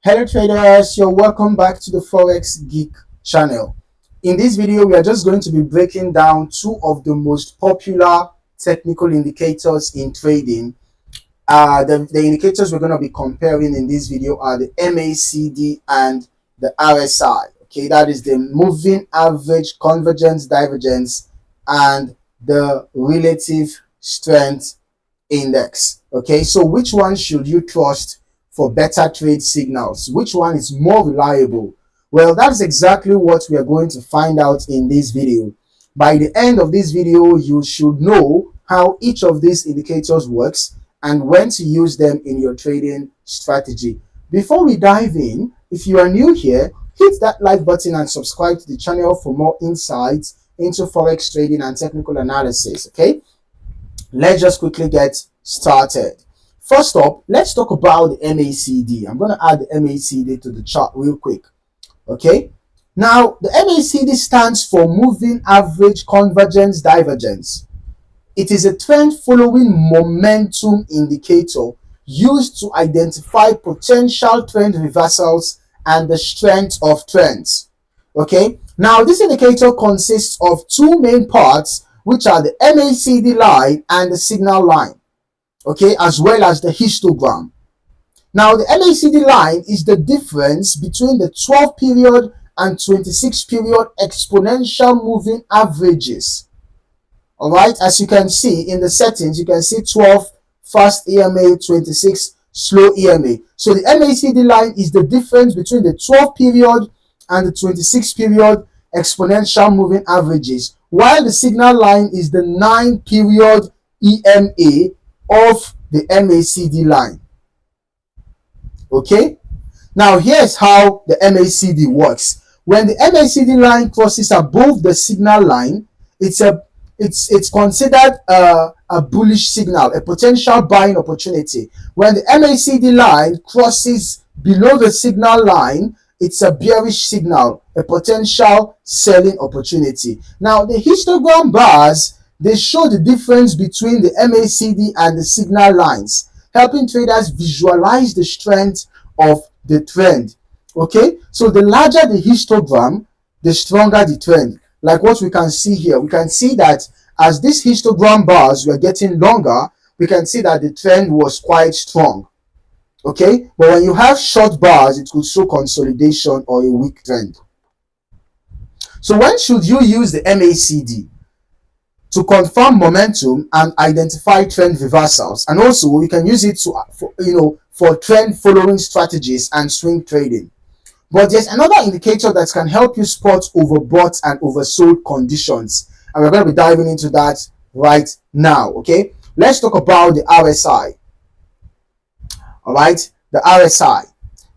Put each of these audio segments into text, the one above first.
Hello traders, you're welcome back to the Forex Geek channel. In this video, we are just going to be breaking down two of the most popular technical indicators in trading. The indicators we're going to be comparing in this video are the MACD and the RSI. Okay, that is the Moving Average Convergence Divergence and the Relative Strength Index. Okay, so which one should you trust for better trade signals? Which one is more reliable? Well, that's exactly what we are going to find out in this video. By the end of this video, you should know how each of these indicators works and when to use them in your trading strategy. Before we dive in, if you are new here, hit that like button and subscribe to the channel for more insights into Forex trading and technical analysis. Okay, let's just quickly get started. First up, let's talk about the MACD. I'm going to add the MACD to the chart real quick. Okay, now the MACD stands for Moving Average Convergence Divergence. It is a trend following momentum indicator used to identify potential trend reversals and the strength of trends. Okay, now this indicator consists of two main parts, which are the MACD line and the signal line. Okay, as well as the histogram. Now the MACD line is the difference between the 12 period and 26 period exponential moving averages. All right, as you can see in the settings, you can see 12 fast EMA, 26 slow EMA. So the MACD line is the difference between the 12 period and the 26 period exponential moving averages, while the signal line is the 9 period EMA of the MACD line. Okay, now here's how the MACD works. When the MACD line crosses above the signal line, it's considered a bullish signal, a potential buying opportunity. When the MACD line crosses below the signal line, it's a bearish signal, a potential selling opportunity. Now the histogram bars, they show the difference between the MACD and the signal lines, helping traders visualize the strength of the trend. Okay, so the larger the histogram, the stronger the trend. Like what we can see here, we can see that as these histogram bars were getting longer, we can see that the trend was quite strong. Okay, but when you have short bars, it could show consolidation or a weak trend. So when should you use the MACD? To confirm momentum and identify trend reversals, and also you can use it for trend following strategies and swing trading. But there's another indicator that can help you spot overbought and oversold conditions, and we're going to be diving into that right now. Okay, let's talk about the RSI. All right, the RSI.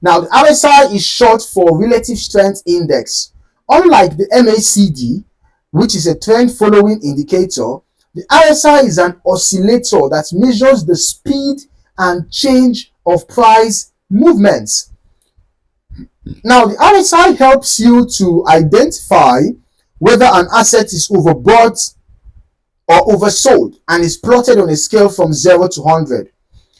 Now the RSI is short for Relative Strength Index. Unlike the MACD, which is a trend following indicator, the RSI is an oscillator that measures the speed and change of price movements. Now the RSI helps you to identify whether an asset is overbought or oversold and is plotted on a scale from 0 to 100.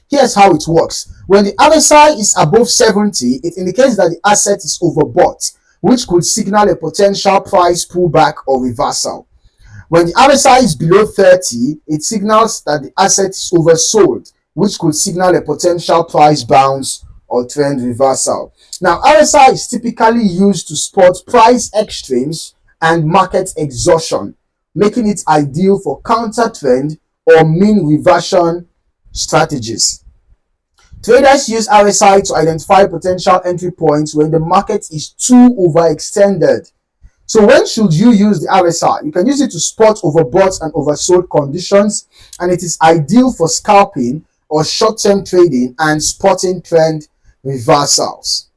Here's how it works. When the RSI is above 70, it indicates that the asset is overbought, which could signal a potential price pullback or reversal. When the RSI is below 30, it signals that the asset is oversold, which could signal a potential price bounce or trend reversal. Now, RSI is typically used to spot price extremes and market exhaustion, making it ideal for counter trend or mean reversion strategies. Traders use RSI to identify potential entry points when the market is too overextended. So when should you use the RSI? You can use it to spot overbought and oversold conditions, and it is ideal for scalping or short-term trading and spotting trend reversals.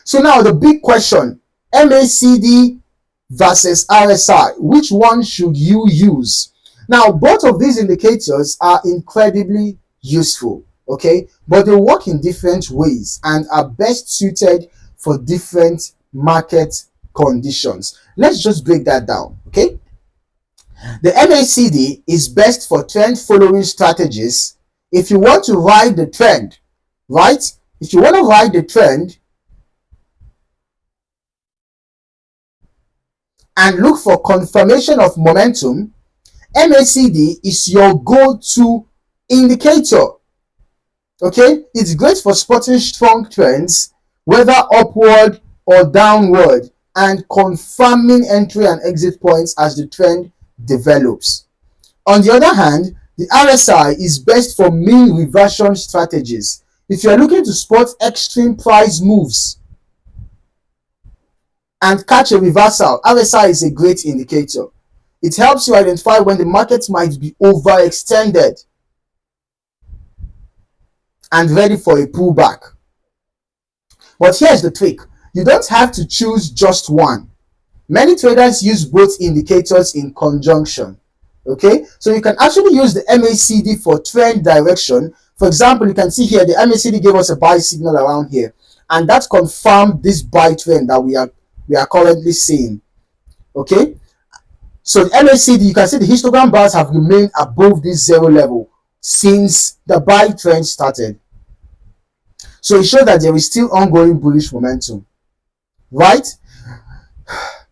So now the big question, MACD versus RSI, which one should you use? Now both of these indicators are incredibly useful. Okay, but they work in different ways and are best suited for different market conditions. Let's just break that down. Okay, the MACD is best for trend following strategies. If you want to ride the trend, right? If you want to ride the trend, and look for confirmation of momentum, MACD is your go-to indicator. Okay, it's great for spotting strong trends, whether upward or downward, and confirming entry and exit points as the trend develops. On the other hand, the RSI is best for mean reversion strategies. If you are looking to spot extreme price moves and catch a reversal, RSI is a great indicator. It helps you identify when the market might be overextended and ready for a pullback. But here's the trick. You don't have to choose just one. Many traders use both indicators in conjunction. Okay, so you can actually use the MACD for trend direction. For example, you can see here the MACD gave us a buy signal around here, and that confirmed this buy trend that we are currently seeing. Okay, so the MACD, you can see the histogram bars have remained above this zero level since the buy trend started. So it shows that there is still ongoing bullish momentum, right?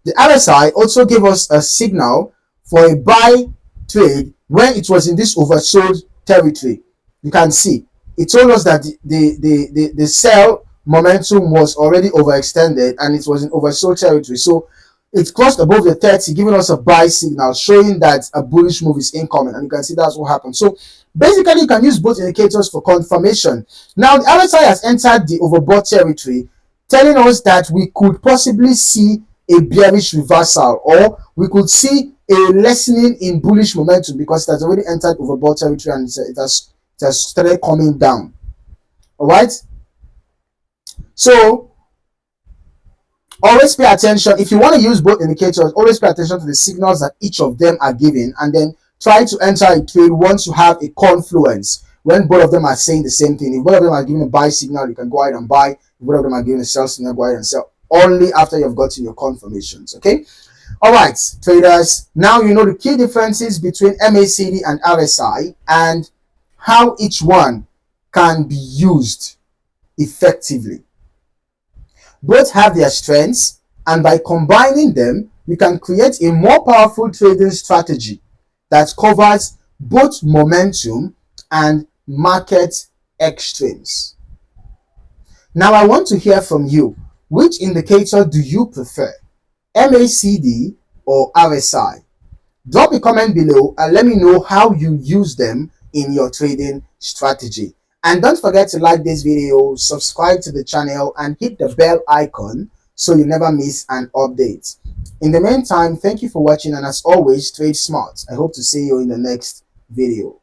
The RSI also gave us a signal for a buy trade when it was in this oversold territory. You can see it told us that the sell momentum was already overextended and it was in oversold territory. So it crossed above the 30, giving us a buy signal, showing that a bullish move is incoming, and you can see that's what happened. So basically, you can use both indicators for confirmation. Now, the RSI has entered the overbought territory, telling us that we could possibly see a bearish reversal, or we could see a lessening in bullish momentum because it has already entered overbought territory and it has started coming down. All right. So always pay attention. If you want to use both indicators, always pay attention to the signals that each of them are giving, and then try to enter a trade once you have a confluence, when both of them are saying the same thing. If both of them are giving a buy signal, you can go ahead and buy. If both of them are giving a sell signal, go ahead and sell. Only after you've gotten your confirmations. Okay. All right, traders. Now you know the key differences between MACD and RSI and how each one can be used effectively. Both have their strengths, and by combining them, you can create a more powerful trading strategy that covers both momentum and market extremes. Now I want to hear from you. Which indicator do you prefer, MACD or RSI? Drop a comment below and let me know how you use them in your trading strategy. And don't forget to like this video, subscribe to the channel, and hit the bell icon so you never miss an update. In the meantime, thank you for watching, and as always, trade smart. I hope to see you in the next video.